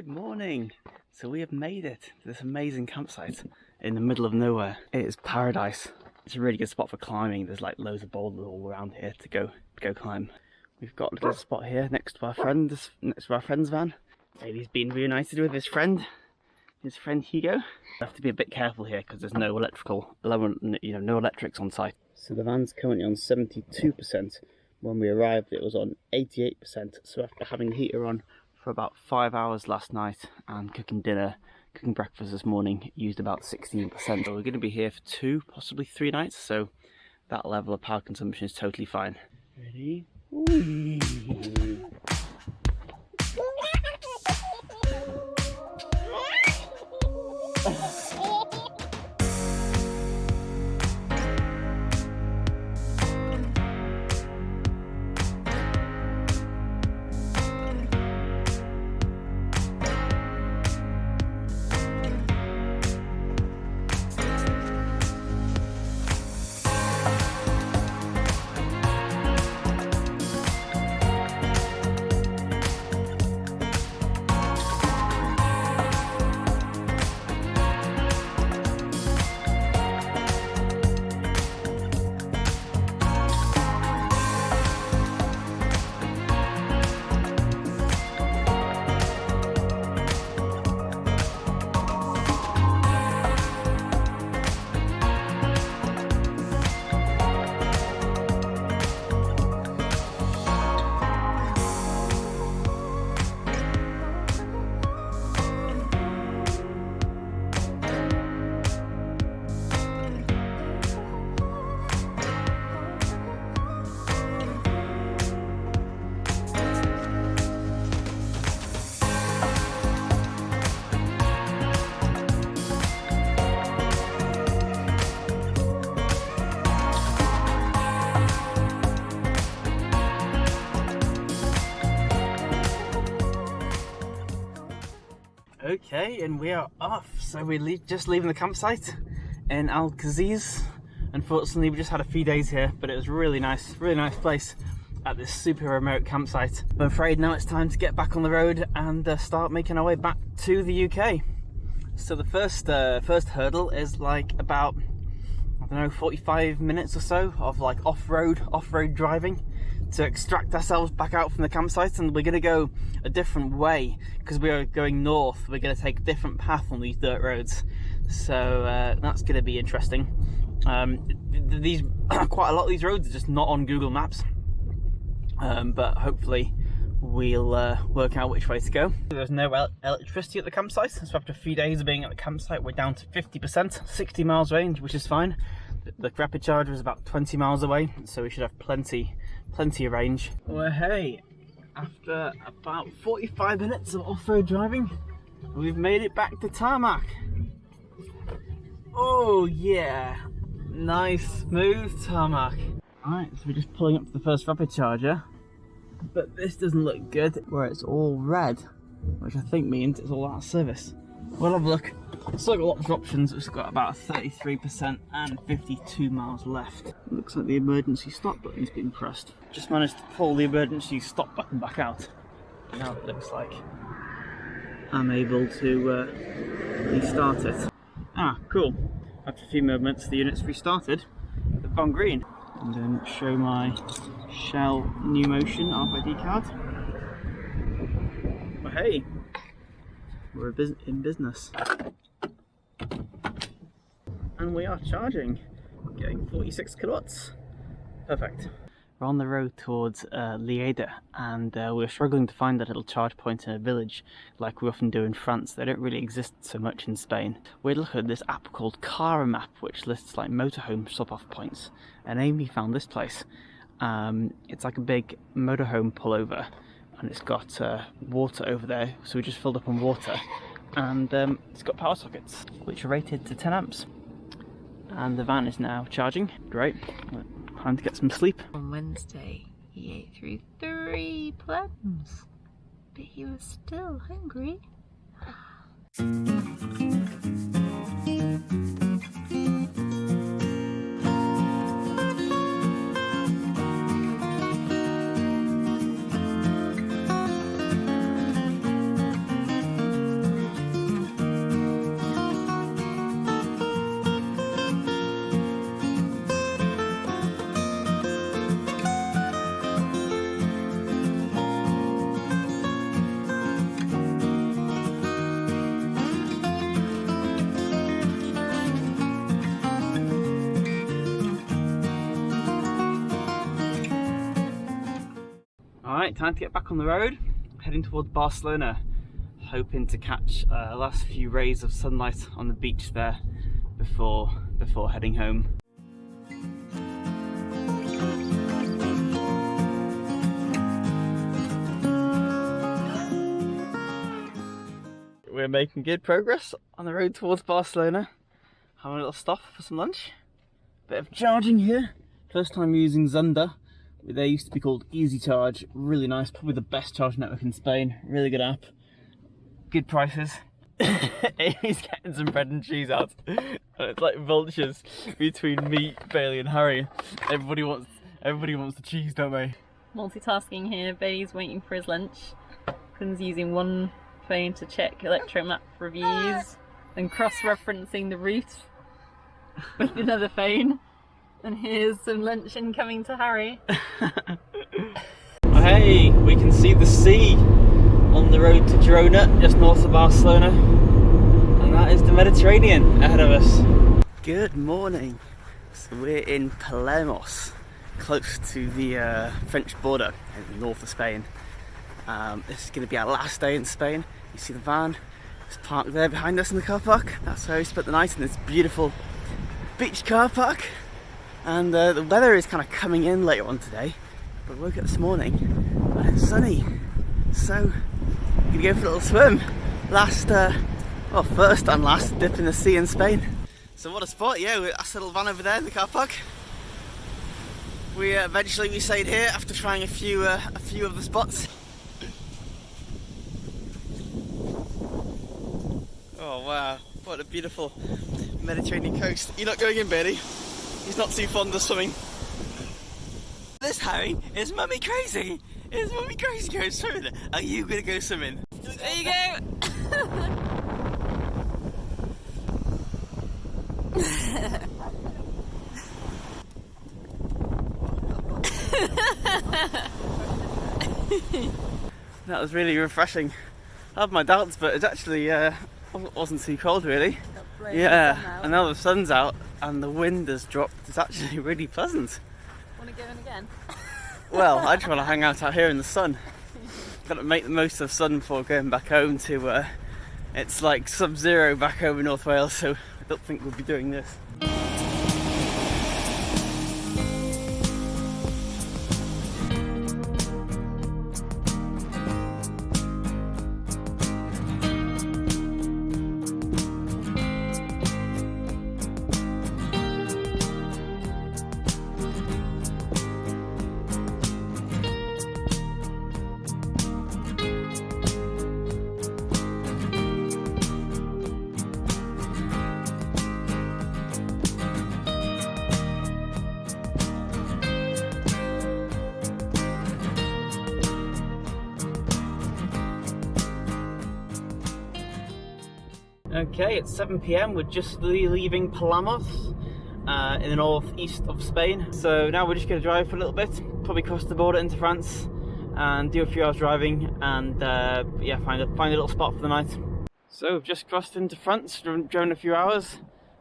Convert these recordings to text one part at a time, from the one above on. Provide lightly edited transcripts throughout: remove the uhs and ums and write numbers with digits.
Good morning! So we have made it to this amazing campsite in the middle of nowhere. It is paradise. It's a really good spot for climbing. There's like loads of boulders all around here to go climb. We've got a little spot here next to our friend's van. Bailey's been reunited with his friend Hugo. We have to be a bit careful here because there's no electrics on site. So the van's currently on 72%. When we arrived it was on 88%. So after having the heater on for about 5 hours last night and cooking breakfast this morning, used about 16%. So we're going to be here for 2, possibly 3 nights, so that level of power consumption is totally fine. Ready? Whee! Okay, and we are off. So we're just leaving the campsite in Alcaziz. Unfortunately, we just had a few days here, but it was really nice place at this super remote campsite. I'm afraid now it's time to get back on the road and start making our way back to the UK. So the first hurdle is like about, I don't know, 45 minutes or so of like off-road driving to extract ourselves back out from the campsite, and we're going to go a different way because we are going north. We're going to take a different path on these dirt roads, so that's going to be interesting. Quite a lot of these roads are just not on Google Maps, but hopefully we'll work out which way to go. There's no electricity at the campsite, so after a few days of being at the campsite we're down to 50%, 60 miles range, which is fine. The rapid charger is about 20 miles away, so we should have plenty of range. Well, hey, after about 45 minutes of off-road driving, we've made it back to tarmac. Oh yeah, nice smooth tarmac. Alright, so we're just pulling up to the first rapid charger, but this doesn't look good where it's all red, which I think means it's all out of service. We'll have a look. Still got lots of options. We've got about 33% and 52 miles left. Looks like the emergency stop button's been pressed. Just managed to pull the emergency stop button back out. Now it looks like I'm able to restart it. Ah, cool. After a few moments, the unit's restarted. They've gone green. And then show my Shell New Motion RFID card. Well, hey, we're in business. And we are charging, getting 46 kilowatts. Perfect. We're on the road towards Lleida, and we're struggling to find a little charge point in a village like we often do in France. They don't really exist so much in Spain. We looked at this app called Car Map, which lists like motorhome stop-off points, and Amy found this place. It's like a big motorhome pullover, and it's got water over there, so we just filled up on water, and it's got power sockets which are rated to 10 amps. And the van is now charging. Great. Time to get some sleep. On Wednesday, he ate through 3 plums, but he was still hungry. Alright, time to get back on the road, heading towards Barcelona, hoping to catch last few rays of sunlight on the beach there before heading home. We're making good progress on the road towards Barcelona. Having a little stop for some lunch. Bit of charging here. First time using Zunder. They used to be called Easy Charge. Really nice, probably the best charge network in Spain. Really good app. Good prices. Amy's getting some bread and cheese out. And it's like vultures between me, Bailey and Harry. Everybody wants the cheese, don't they? Multitasking here. Bailey's waiting for his lunch. Colin's using one phone to check electromap reviews and cross-referencing the route with another phone. And here's some lunch incoming to Harry. Hey, we can see the sea on the road to Girona, just north of Barcelona. And that is the Mediterranean ahead of us. Good morning. So we're in Palamos, close to the French border in the north of Spain. This is going to be our last day in Spain. You see the van, it's parked there behind us in the car park. That's where we spent the night in this beautiful beach car park. And the weather is kind of coming in later on today, but we woke up this morning and it's sunny. So I'm gonna go for a little swim. First and last dip in the sea in Spain. So what a spot, yeah, that's a little van over there in the car park. We eventually stayed here after trying a few of the spots. Oh wow, what a beautiful Mediterranean coast. You're not going in, Bailey? He's not too fond of swimming. This, Harry, is Mummy crazy? Is Mummy crazy going swimming? Are you going to go swimming? There you go! That was really refreshing. I had my doubts, but it actually wasn't too cold really. Yeah, and now the sun's out and the wind has dropped. It's actually really pleasant. Want to go in again? Well, I just want to hang out here in the sun. Got to make the most of sun before going back home to, it's like sub-zero back home in North Wales, so I don't think we'll be doing this. Okay, it's 7 PM, we're just leaving Palamos in the northeast of Spain. So now we're just going to drive for a little bit, probably cross the border into France and do a few hours driving and yeah, find a little spot for the night. So we've just crossed into France, driven a few hours,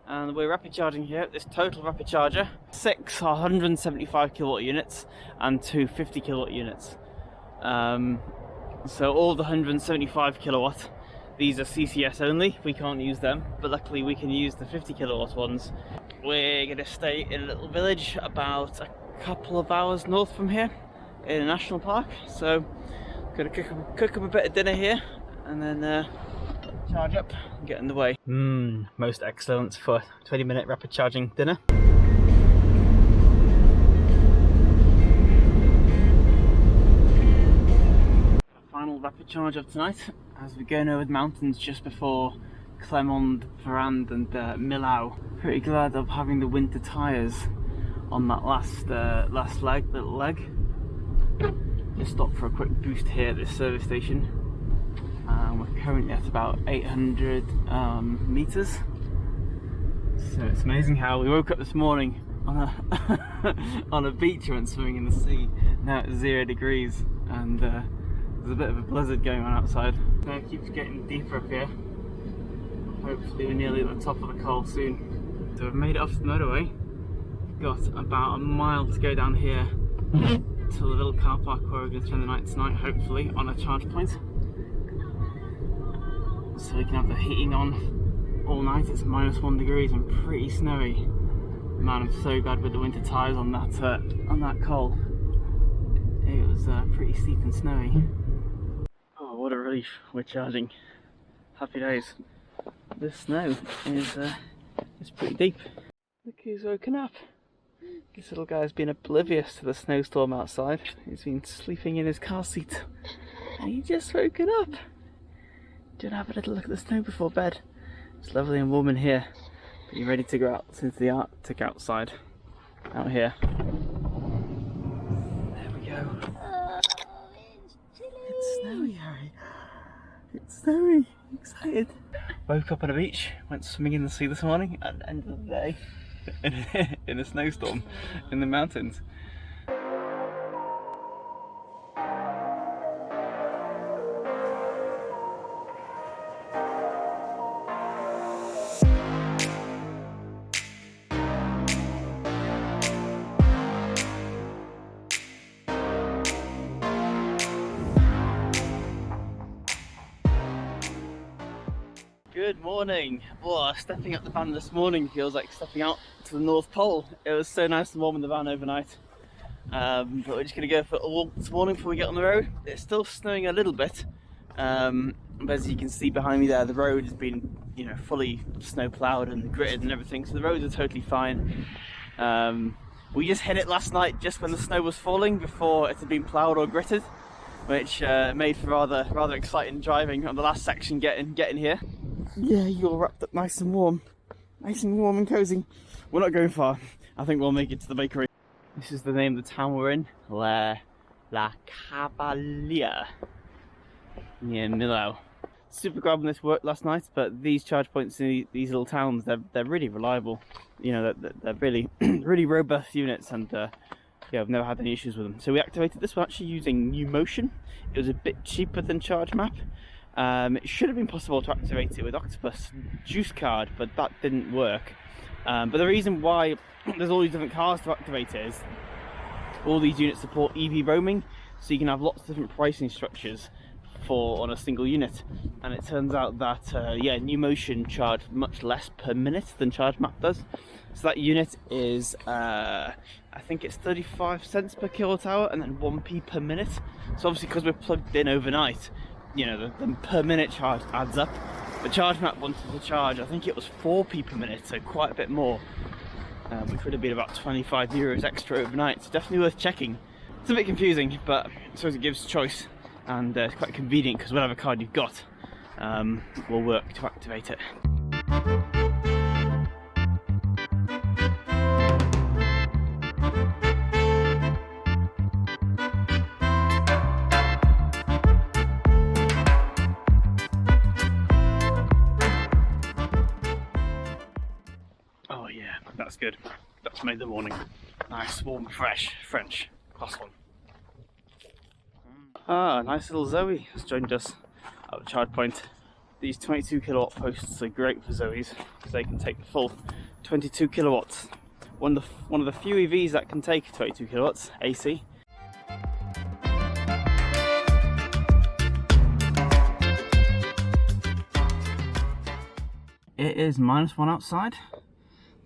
and we're rapid charging here at this total rapid charger. 6 175 kilowatt units and 2 50 kilowatt units. So all the 175 kilowatt, these are CCS only, we can't use them, but luckily we can use the 50 kilowatt ones. We're going to stay in a little village about a couple of hours north from here in a national park, so going to cook up a bit of dinner here and then charge up and get in the way. Most excellent for 20-minute rapid charging dinner. Final rapid charge of tonight as we're going over the mountains just before Clermont-Ferrand and Millau. Pretty glad of having the winter tyres on that last little leg. Just stopped for a quick boost here at this service station. We're currently at about 800 meters. So it's amazing how we woke up this morning on a on a beach and went swimming in the sea. Now it's 0 degrees and there's a bit of a blizzard going on outside. So it keeps getting deeper up here. Hopefully we're nearly at the top of the col soon. So we've made it off the motorway. We've got about a mile to go down here to the little car park where we're going to spend the night tonight, hopefully, on a charge point. So we can have the heating on all night. It's -1 degrees and pretty snowy. Man, I'm so glad with the winter tyres on that coal. It was pretty steep and snowy. Oh, what a relief, we're charging. Happy days. This snow is pretty deep. Look who's woken up. This little guy's been oblivious to the snowstorm outside. He's been sleeping in his car seat. And he just woken up. Do you want to have a little look at the snow before bed? It's lovely and warm in here. Are you ready to go out into the Arctic outside? Out here. There we go. It's snowy, Harry. It's snowy. Excited. Woke up on a beach, went swimming in the sea this morning, at the end of the day, in a snowstorm in the mountains. Good morning. Oh, stepping up the van this morning feels like stepping out to the North Pole. It was so nice and warm in the van overnight. But we're just going to go for a walk this morning before we get on the road. It's still snowing a little bit, but as you can see behind me there, the road has been, you know, fully snow ploughed and gritted and everything, so the roads are totally fine. We just hit it last night just when the snow was falling, before it had been ploughed or gritted, which made for rather exciting driving on the last section getting here. Yeah, you're wrapped up nice and warm and cozy. We're not going far. I think we'll make it to the bakery. This is the name of the town we're in, La Cavalia, near Millau. Super glad when this worked last night, but these charge points in these little towns, they're really reliable. You know, they're really really robust units, and yeah, I've never had any issues with them. So we activated this one actually using New Motion. It was a bit cheaper than Charge Map. It should have been possible to activate it with Octopus Juice Card, but that didn't work. But the reason why there's all these different cars to activate it is all these units support EV roaming, so you can have lots of different pricing structures on a single unit. And it turns out that yeah, New Motion charge much less per minute than Charge Map does. So that unit is I think it's 35 cents per kilowatt hour and then 1p per minute. So obviously because we're plugged in overnight, you know, the per minute charge adds up. The Charge Map wanted to charge, I think it was 4p per minute, so quite a bit more, which would have been about 25 euros extra overnight. So definitely worth checking. It's a bit confusing, but I suppose it gives choice, and it's quite convenient because whatever card you've got will work to activate it. Oh yeah, that's good. That's made the morning nice, warm, fresh, French. Class one. Ah, nice little Zoe has joined us at the charge point. These 22 kilowatt posts are great for Zoes because they can take the full 22 kilowatts. One of the few EVs that can take 22 kilowatts AC. It is -1 outside.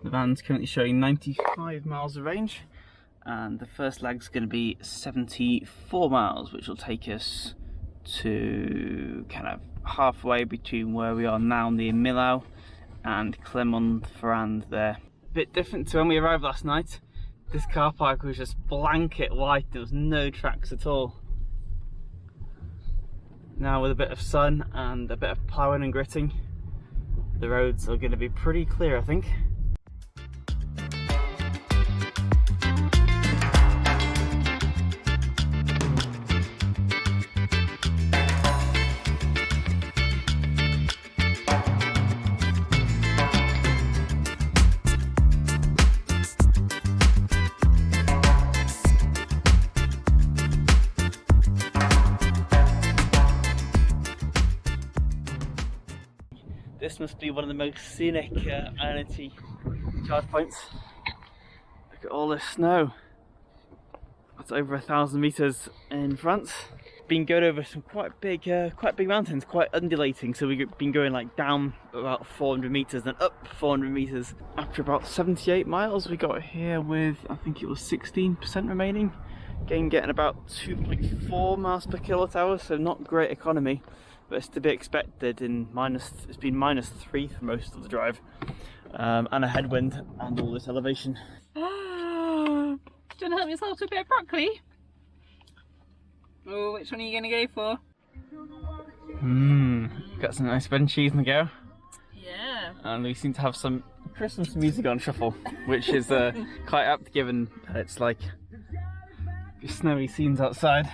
The van's currently showing 95 miles of range, and the first leg's going to be 74 miles, which will take us to kind of halfway between where we are now near Millau and Clermont-Ferrand there. A bit different to when we arrived last night. This car park was just blanket white, there was no tracks at all. Now with a bit of sun and a bit of ploughing and gritting, the roads are going to be pretty clear, I think. This must be one of the most scenic Ionity charge points. Look at all this snow. That's over 1,000 meters in France. Been going over some quite big mountains, quite undulating. So we've been going like down about 400 meters, then up 400 meters. After about 78 miles, we got here with, I think it was 16% remaining. Getting about 2.4 miles per kilowatt hour, so not great economy, but it's to be expected. It's been -3 for most of the drive, and a headwind and all this elevation. Do you want to help yourself to a bit of broccoli? Oh, which one are you going to go for? Got some nice bread and cheese on the go. Yeah. And we seem to have some Christmas music on shuffle, which is quite apt given it's like snowy scenes outside.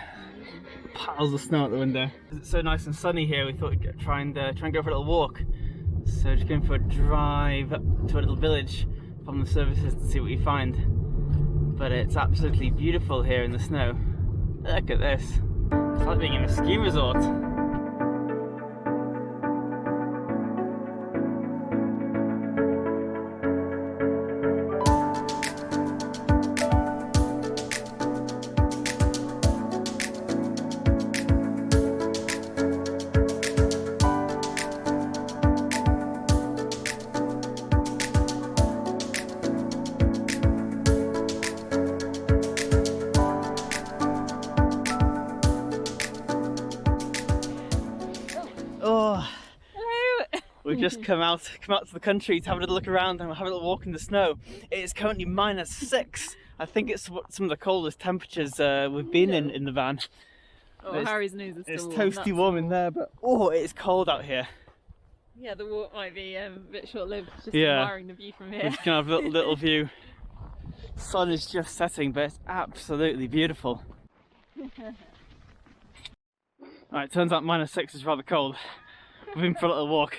Piles of snow out the window. It's so nice and sunny here, we thought we'd try and go for a little walk. So just going for a drive up to a little village from the services to see what we find. But it's absolutely beautiful here in the snow. Look at this. It's like being in a ski resort. We've just come out to the country to have a little look around and have a little walk in the snow. It is currently -6. I think it's some of the coldest temperatures we've been in the van. Oh, Harry's nose is still It's warm. toasty warm in there, but oh, it is cold out here. Yeah, the walk might be a bit short-lived, just Yeah. admiring the view from here. We just can have a little view. Sun is just setting, but it's absolutely beautiful. Alright, turns out -6 is rather cold. We've been for a little walk.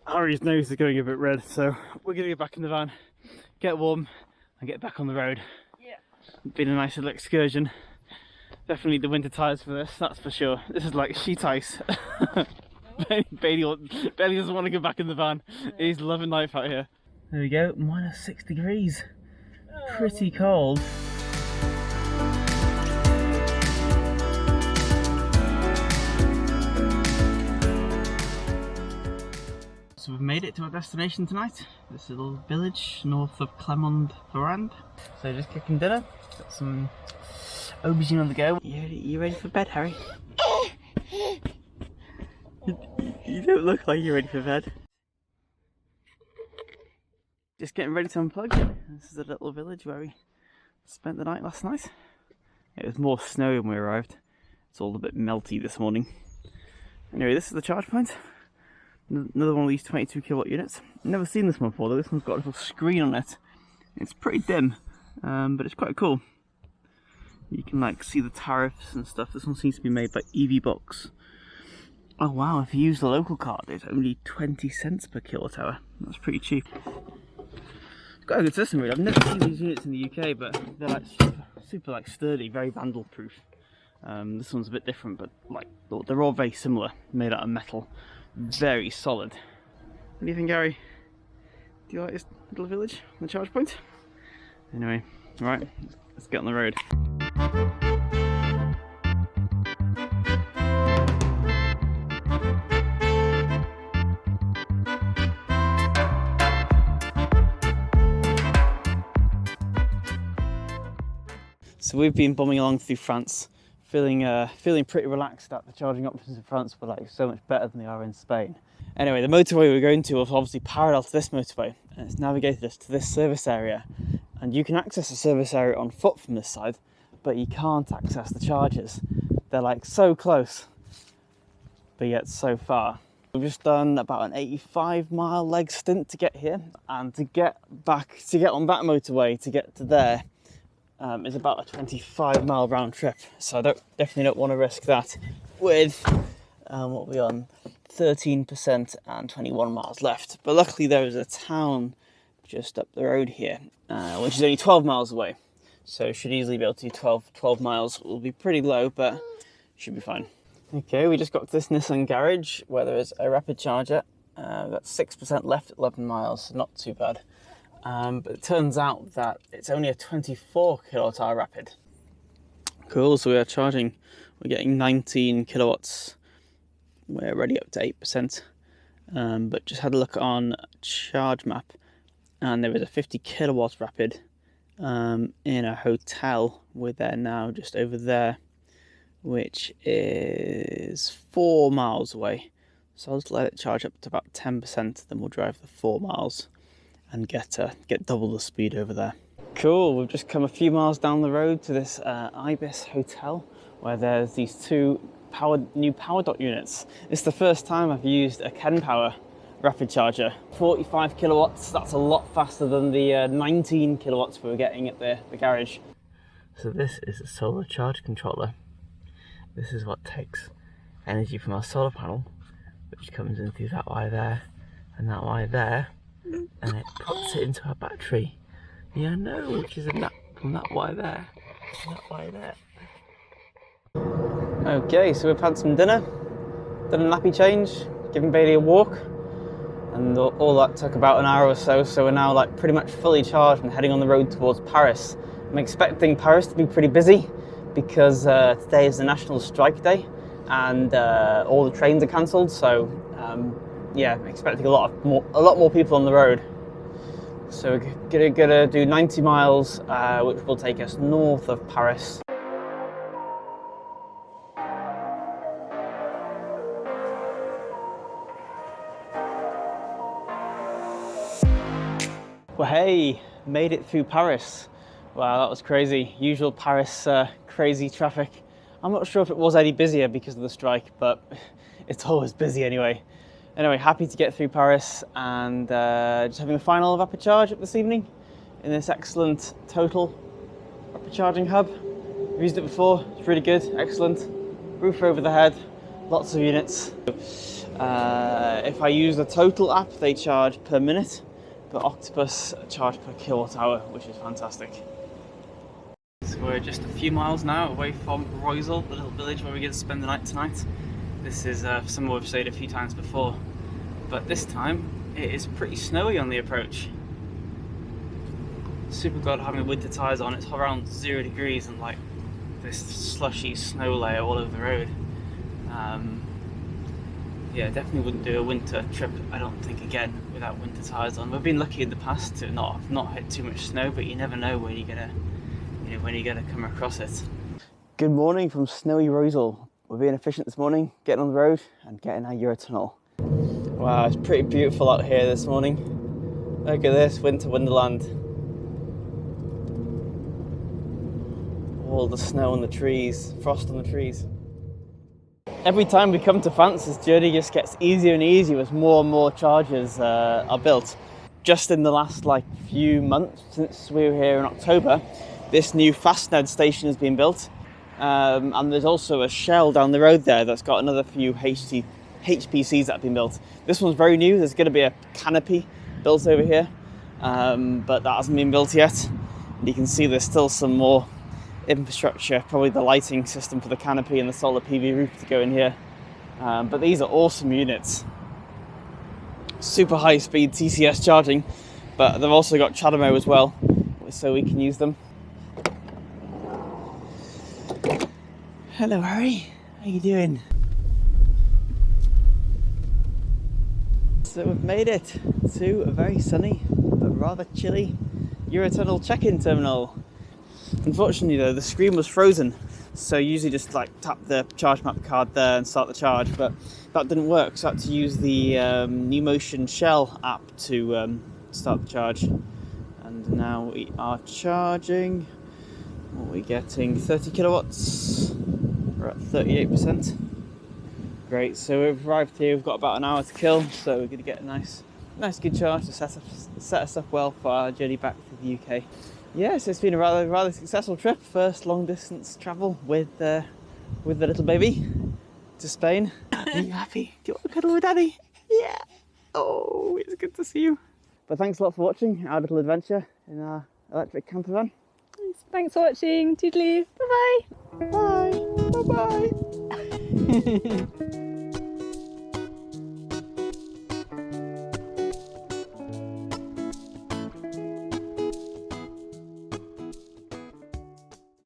Harry's nose is going a bit red, so we're going to get back in the van, get warm, and get back on the road. Yeah. Been a nice little excursion. Definitely the winter tyres for this, that's for sure. This is like sheet ice. Bailey doesn't want to go back in the van. He's loving life out here. There we go, -6 degrees. Pretty cold. So we've made it to our destination tonight, this little village north of Clermont-Ferrand. So just cooking dinner, got some aubergine on the go. You ready for bed, Harry? You don't look like you're ready for bed. Just getting ready to unplug. This is a little village where we spent the night last night. It was more snow when we arrived. It's all a bit melty this morning. Anyway, this is the charge point. Another one of these 22 kilowatt units. Never seen this one before though. This one's got a little screen on it. It's pretty dim, but it's quite cool. You can like see the tariffs and stuff. This one seems to be made by EVBox. Oh wow, if you use the local card it's only 20 cents per kilowatt hour. That's pretty cheap. It's got a good system really. I've never seen these units in the UK, but they're like super like sturdy, very vandal proof. This one's a bit different, but like they're all very similar, made out of metal. Very solid. What do you think, Gary? Do you like this little village on the charge point? Anyway, right, let's get on the road. So we've been bombing along through France, feeling pretty relaxed that the charging options in France were like so much better than they are in Spain. Anyway, the motorway we were going to was obviously parallel to this motorway, and it's navigated us to this service area. And you can access the service area on foot from this side, but you can't access the chargers. They're like so close, but yet so far. We've just done about an 85-mile leg stint to get here, and to get on that motorway to get to there is about a 25-mile round trip. So I definitely don't want to risk that with what we're on 13% and 21 miles left. But luckily there is a town just up the road here, which is only 12 miles away. So should easily be able to do 12 miles. It will be pretty low, but should be fine. Okay, we just got to this Nissan garage where there is a rapid charger. We've got 6% left at 11 miles, so not too bad. But it turns out that it's only a 24 kilowatt hour rapid. Cool, so we are charging, we're getting 19 kilowatts. We're already up to 8%, but just had a look on Charge Map, and there is a 50 kilowatt rapid in a hotel. We're there now, just over there, which is 4 miles away. So I'll just let it charge up to about 10%, then we'll drive the 4 miles and get double the speed over there. Cool, we've just come a few miles down the road to this Ibis hotel, where there's these two new power dot units. It's the first time I've used a CAMPERVAN rapid charger. 45 kilowatts, that's a lot faster than the 19 kilowatts we were getting at the garage. So this is a solar charge controller. This is what takes energy from our solar panel, which comes in through that wire there and that wire there, and it puts it into our battery. Yeah, no, which is from that wire there and that wire there. Okay, so we've had some dinner, done a nappy change, given Bailey a walk, and all that took about an hour or so. So we're now like pretty much fully charged and heading on the road towards Paris. I'm expecting Paris to be pretty busy because today is the National Strike Day and all the trains are cancelled. So yeah, I'm expecting a lot more people on the road. So we're gonna do 90 miles, which will take us north of Paris. Well, hey, made it through Paris. Wow, that was crazy. Usual Paris crazy traffic. I'm not sure if it was any busier because of the strike, but it's always busy anyway. Anyway, happy to get through Paris, and just having the final rapid charge up this evening in this excellent Total rapid charging hub. I've used it before, it's really good, excellent. Roof over the head, lots of units. If I use the Total app, they charge per minute, but Octopus charge per kilowatt hour, which is fantastic. So we're just a few miles now away from Roisel, the little village where we're going to spend the night tonight. This is somewhere we've stayed a few times before, but this time it is pretty snowy on the approach. Super glad having the winter tyres on. It's around 0 degrees and like this slushy snow layer all over the road. Yeah, definitely wouldn't do a winter trip, I don't think, again without winter tyres on. We've been lucky in the past to not hit too much snow, but you never know when you're gonna come across it. Good morning from snowy Roisel. We're being efficient this morning, getting on the road and getting our Eurotunnel. Wow, it's pretty beautiful out here this morning. Look at this, winter wonderland. All the snow on the trees, frost on the trees. Every time we come to France, this journey just gets easier and easier as more and more chargers are built. Just in the last few months, since we were here in October, this new Fastned station has been built. And there's also a Shell down the road there that's got another few HPCs that have been built. This one's very new. There's going to be a canopy built over here, but that hasn't been built yet. And you can see there's still some more infrastructure, probably the lighting system for the canopy and the solar PV roof to go in here. But these are awesome units. Super high speed TCS charging, but they've also got CHAdeMO as well, so we can use them. Hello Harry, how you doing? So we've made it to a very sunny but rather chilly Eurotunnel check-in terminal. Unfortunately though, the screen was frozen, so usually just tap the Charge Map card there and start the charge, but that didn't work, so I had to use the NewMotion Shell app to start the charge. And now we are charging. What are we getting? 30 kilowatts. We're at 38%. Great, so we've arrived here, we've got about an hour to kill, so we're going to get a nice good charge to set us up well for our journey back to the UK. Yeah, so it's been a rather successful trip. First long distance travel with the little baby to Spain. Are you happy? Do you want to cuddle with Daddy? Yeah. Oh, it's good to see you. But thanks a lot for watching our little adventure in our electric camper van. Thanks for watching. Toodaloo. Bye bye. Bye. Bye bye.